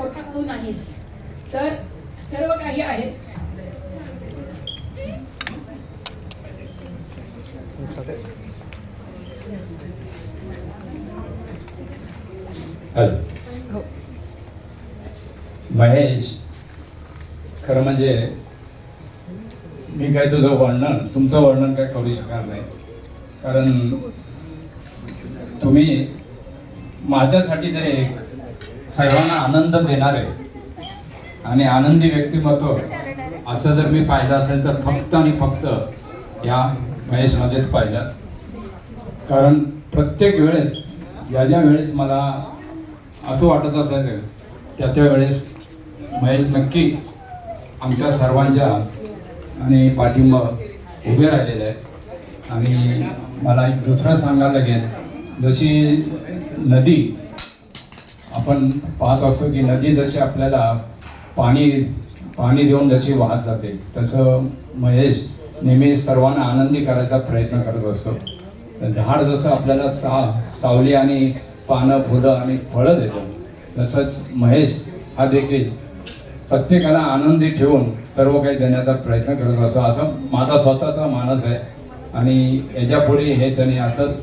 मोठा तू नाहीस. तर सर्व काही आहेत. महेश, खरं म्हणजे मी काय तुमचं वर्णन काय करू शकणार नाही, कारण तुम्ही माझ्यासाठी तरी एक सर्वांना आनंद देणारे आणि आनंदी व्यक्तिमत्व असं जर मी पाहिलं असेल तर फक्त आणि फक्त या महेशमध्येच पाहिलं. कारण प्रत्येक वेळेस ज्या वेळेस मला असं वाटत असायचं त्या वेळेस महेश नक्की आमच्या सर्वांच्या आणि पाठिंबा उभे राहिलेले आहे. आणि मला एक दुसरं सांगायला लागेल, जशी नदी आपण पाहत असतो की नदी जशी आपल्याला पाणी देऊन जशी वाहत जाते, तसं महेश नेहमी सर्वांना आनंदी करायचा प्रयत्न करत असतो. झाड जसं आपल्याला सावली आणि पानं, फुलं आणि फळं देतं, तसंच महेश हा देखील प्रत्येकाला आनंदी ठेवून सर्व काही देण्याचा प्रयत्न करत असतो. असं माझा स्वतःचा मानस आहे. आणि याच्यापुढे हे त्यांनी असंच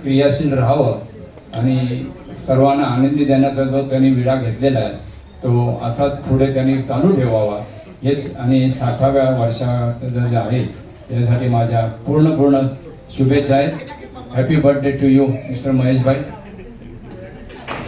क्रियाशील राहावं आणि सर्वांना आनंदी देण्याचा जो त्यांनी विडा घेतलेला आहे तो असाच पुढे त्यांनी चालू ठेवावा. हेच आणि 60व्या वर्षाचं जे आहे यासाठी माझ्या पूर्ण शुभेच्छा आहेत. Happy birthday to you mister Mahesh भाई.